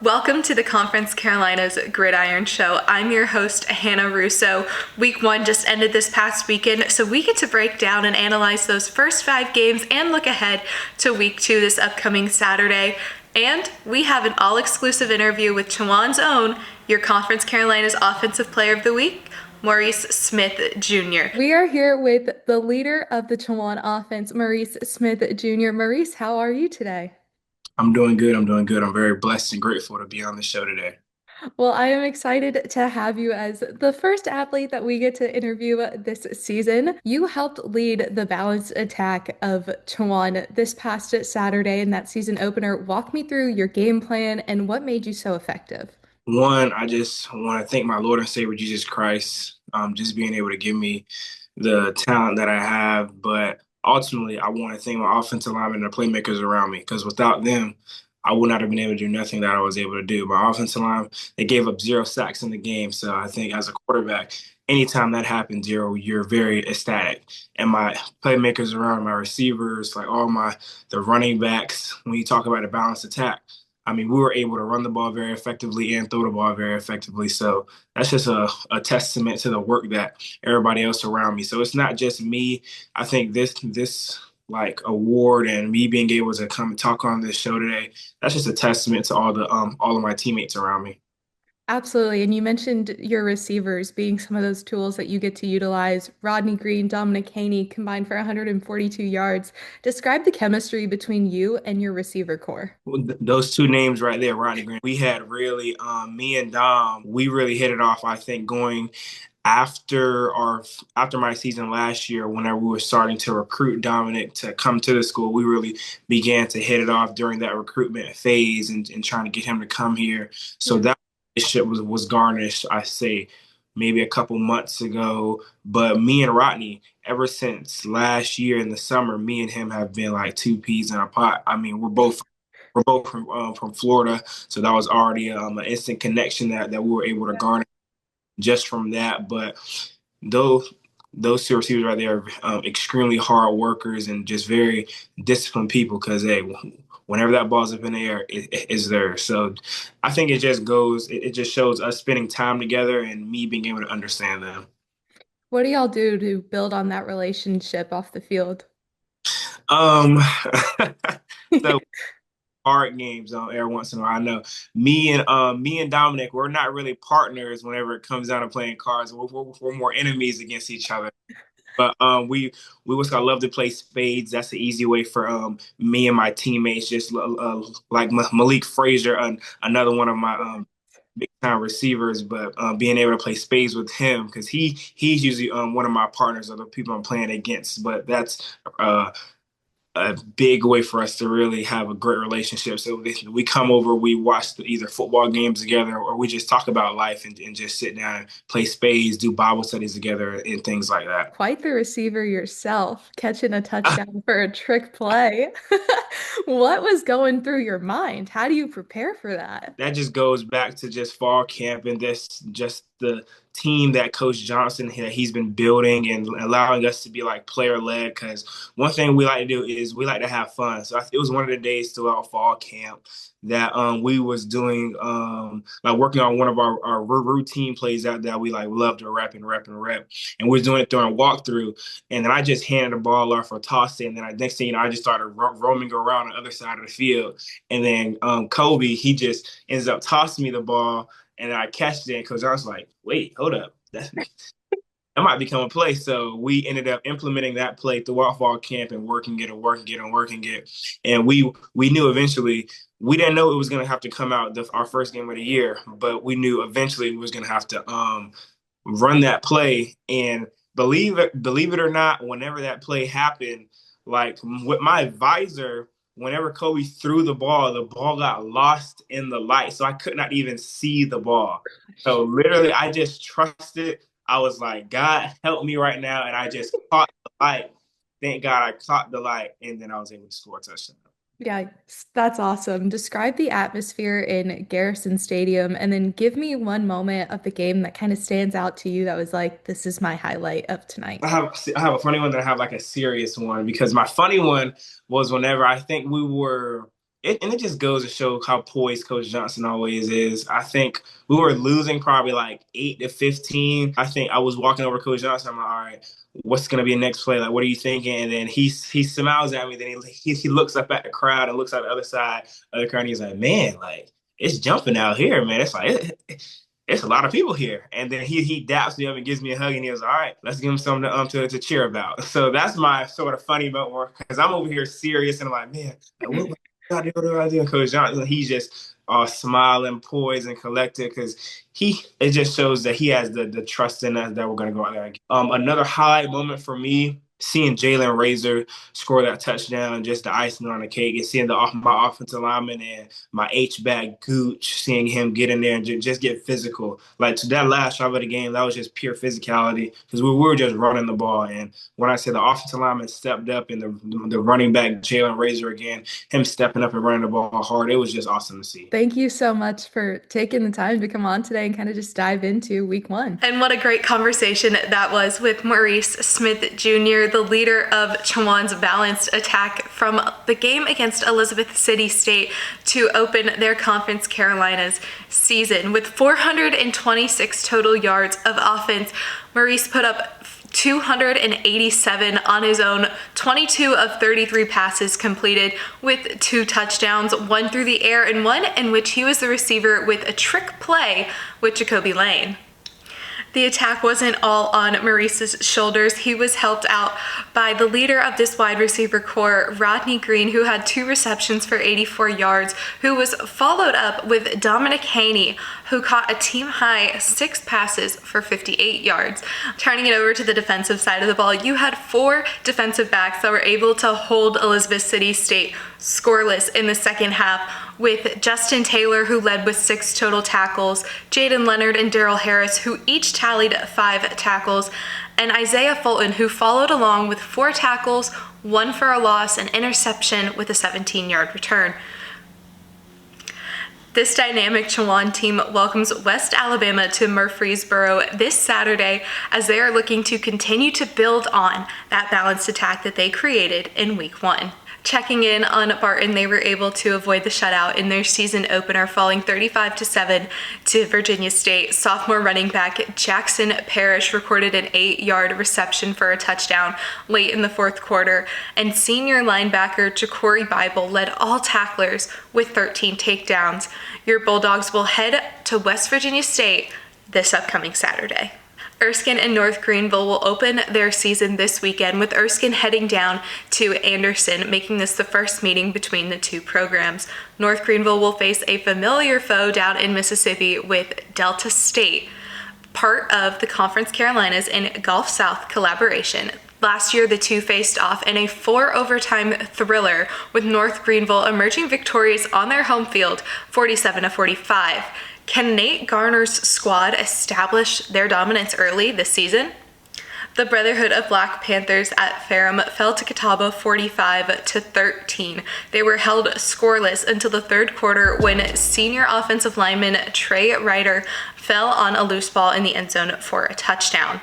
Welcome to the Conference Carolinas Gridiron Show. I'm your host, Hannah Russo. Week 1 just ended this past weekend, so we get to break down and analyze those first 5 games and look ahead to Week 2 this upcoming Saturday. And we have an all-exclusive interview with Chowan's own, your Conference Carolinas Offensive Player of the Week, Maurice Smith Jr. We are here with the leader of the Chowan offense, Maurice Smith Jr. Maurice, how are you today? I'm doing good. I'm doing good. I'm very blessed and grateful to be on the show today. Well, I am excited to have you as the first athlete that we get to interview this season. You helped lead the balanced attack of Chowan this past Saturday in that season opener. Walk me through your game plan and what made you so effective. One, I just want to thank my Lord and Savior Jesus Christ, just being able to give me the talent that I have. But ultimately, I want to thank my offensive linemen and the playmakers around me because without them, I would not have been able to do nothing that I was able to do. My offensive line, they gave up 0 sacks in the game. So I think as a quarterback, anytime that happens, you're very ecstatic. And my playmakers around my receivers, like the running backs, when you talk about a balanced attack. I mean, we were able to run the ball very effectively and throw the ball very effectively. So that's just a testament to the work that everybody else around me. So it's not just me. I think this like award and me being able to come and talk on this show today, that's just a testament to all of my teammates around me. Absolutely. And you mentioned your receivers being some of those tools that you get to utilize. Rodney Green, Dominic Haney combined for 142 yards. Describe the chemistry between you and your receiver core. Those two names right there, Rodney Green, we had really me and Dom, we really hit it off, I think, going after my season last year, whenever we were starting to recruit Dominic to come to the school, we really began to hit it off during that recruitment phase and trying to get him to come here. So Yeah. that relationship was garnished, I say, maybe a couple months ago. But me and Rodney, ever since last year in the summer, me and him have been like two peas in a pot. I mean, we're both from Florida, so that was already an instant connection that we were able to garner just from that. But those those two receivers right there are extremely hard workers and just very disciplined people. Because hey, whenever that ball's up in the air, it's there. So I think it just shows us spending time together and me being able to understand them. What do y'all do to build on that relationship off the field? Um, so hard games on every once in a while. I know me and Dominic, we're not really partners whenever it comes down to playing cards. We're more enemies against each other. But we was gonna love to play spades. That's the easy way for me and my teammates. Just like Malik Frazier, another one of my big time receivers. But being able to play spades with him because he's usually one of my partners or the people I'm playing against. But that's a big way for us to really have a great relationship. So we come over, we watch either football games together, or we just talk about life and just sit down and play spades, do Bible studies together, and things like that. Quite the receiver yourself, catching a touchdown for a trick play. What was going through your mind? How do you prepare for that? That just goes back to just fall camp and this just the team that Coach Johnson that he's been building and allowing us to be like player led. Because one thing we like to do is we like to have fun. So it was one of the days throughout fall camp that we was doing like working on one of our routine plays that we like love to rep, and we're doing it during a walkthrough. And then I just handed the ball off for tossing, and then next thing you know, I just started roaming around on the other side of the field. And then Kobe, he just ends up tossing me the ball, and I catch it because I was like, wait, hold up. That might become a play. So we ended up implementing that play throughout fall camp and working it. And we knew eventually we didn't know it was gonna have to come out our first game of the year, but we knew eventually we was gonna have to run that play. And believe it or not, whenever that play happened, like with my advisor, whenever Kobe threw the ball got lost in the light. So I could not even see the ball. So literally, I just trusted. I was like, God, help me right now. And I just caught the light. Thank God I caught the light. And then I was able to score a touchdown. Yeah, that's awesome. Describe the atmosphere in Garrison Stadium and then give me one moment of the game that kind of stands out to you that was like, this is my highlight of tonight. I have a funny one, then I have like a serious one because my funny one was whenever I think it just goes to show how poised Coach Johnson always is. I think we were losing probably like 8-15. I think I was walking over Coach Johnson. I'm like, all right, what's gonna be the next play? Like, what are you thinking? And then he smiles at me. Then he looks up at the crowd and looks at the other side of the crowd. And he's like, man, like it's jumping out here, man. It's like it's a lot of people here. And then he daps me up and gives me a hug, and he was all right, let's give him something to cheer about. So that's my sort of funny moment, because I'm over here serious and I'm like, man, what do I do? And Coach Johnson, he's just smiling, poised, and collected, because it just shows that he has the trust in us that we're going to go out there. Another highlight moment for me, seeing Jalen Razor score that touchdown, just the icing on the cake, and seeing my offensive lineman and my H-back Gooch, seeing him get in there and just get physical. Like, to that last drive of the game, that was just pure physicality, because we were just running the ball. And when I say the offensive lineman stepped up and the running back, Jalen Razor, again, him stepping up and running the ball hard, it was just awesome to see. Thank you so much for taking the time to come on today and kind of just dive into week 1. And what a great conversation that was with Maurice Smith Jr., the leader of Chowan's balanced attack from the game against Elizabeth City State to open their Conference Carolinas season. With 426 total yards of offense, Maurice put up 287 on his own, 22 of 33 passes completed with 2 touchdowns, 1 through the air and 1 in which he was the receiver with a trick play with Jacoby Lane. The attack wasn't all on Maurice's shoulders. He was helped out by the leader of this wide receiver core, Rodney Green, who had 2 receptions for 84 yards, who was followed up with Dominic Haney, who caught a team-high 6 passes for 58 yards. Turning it over to the defensive side of the ball, you had 4 defensive backs that were able to hold Elizabeth City State scoreless in the second half, with Justin Taylor, who led with 6 total tackles, Jaden Leonard and Daryl Harris, who each tallied 5 tackles, and Isaiah Fulton, who followed along with 4 tackles, 1 for a loss, an interception with a 17-yard return. This dynamic Chowan team welcomes West Alabama to Murfreesboro this Saturday, as they are looking to continue to build on that balanced attack that they created in week 1. Checking in on Barton, they were able to avoid the shutout in their season opener, falling 35-7 to Virginia State. Sophomore running back Jackson Parrish recorded an 8-yard reception for a touchdown late in the 4th quarter, and senior linebacker Ja'Cory Bible led all tacklers with 13 takedowns. Your Bulldogs will head to West Virginia State this upcoming Saturday. Erskine and North Greenville will open their season this weekend, with Erskine heading down to Anderson, making this the first meeting between the 2 programs. North Greenville will face a familiar foe down in Mississippi with Delta State, part of the Conference Carolinas and Gulf South collaboration. Last year, the 2 faced off in a 4-overtime thriller, with North Greenville emerging victorious on their home field, 47-45. Can Nate Garner's squad establish their dominance early this season? The Brotherhood of Black Panthers at Ferrum fell to Catawba 45-13. They were held scoreless until the 3rd quarter, when senior offensive lineman Trey Ryder fell on a loose ball in the end zone for a touchdown.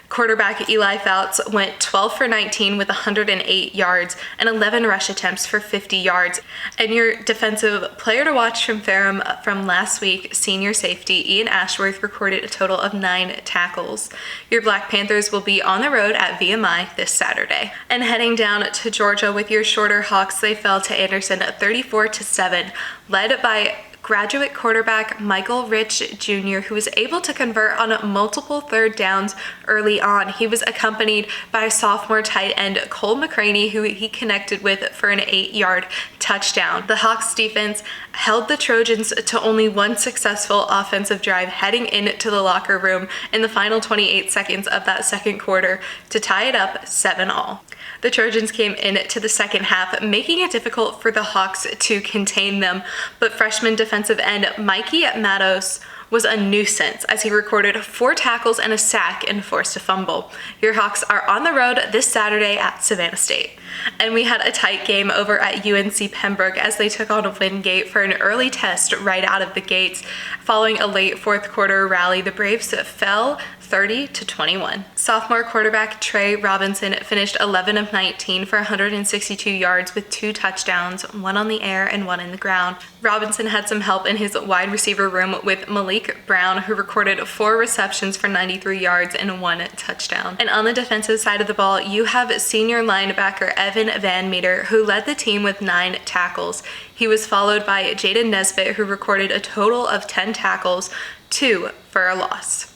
Quarterback Eli Fouts went 12 for 19 with 108 yards and 11 rush attempts for 50 yards. And your defensive player to watch from Ferrum from last week, senior safety Ian Ashworth, recorded a total of 9 tackles. Your Black Panthers will be on the road at VMI this Saturday. And heading down to Georgia with your Shorter Hawks, they fell to Anderson at 34-7, led by graduate quarterback Michael Rich Jr., who was able to convert on multiple 3rd downs early on. He was accompanied by sophomore tight end Cole McCraney, who he connected with for an 8-yard touchdown. The Hawks defense held the Trojans to only 1 successful offensive drive heading into the locker room in the final 28 seconds of that 2nd quarter to tie it up 7-all. The Trojans came into the second half, making it difficult for the Hawks to contain them, but freshman defensive end Mikey Matos was a nuisance as he recorded 4 tackles and a sack and forced a fumble. Your Hawks are on the road this Saturday at Savannah State. And we had a tight game over at UNC Pembroke as they took on Wingate for an early test right out of the gates. Following a late fourth quarter rally, the Braves fell 30-21. Sophomore quarterback Trey Robinson finished 11 of 19 for 162 yards with 2 touchdowns, 1 on the air and 1 in the ground. Robinson had some help in his wide receiver room with Malik Brown, who recorded 4 receptions for 93 yards and 1 touchdown. And on the defensive side of the ball, you have senior linebacker Evan Van Meter, who led the team with 9 tackles. He was followed by Jaden Nesbitt, who recorded a total of 10 tackles, 2 for a loss.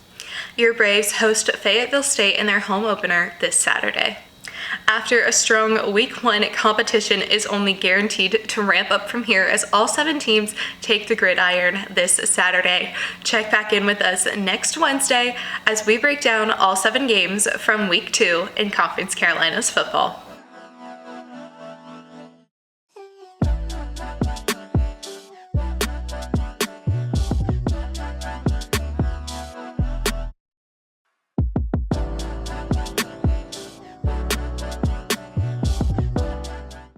Your Braves host Fayetteville State in their home opener this Saturday. After a strong Week 1, competition is only guaranteed to ramp up from here as all 7 teams take the Gridiron this Saturday. Check back in with us next Wednesday as we break down all 7 games from Week 2 in Conference Carolinas football.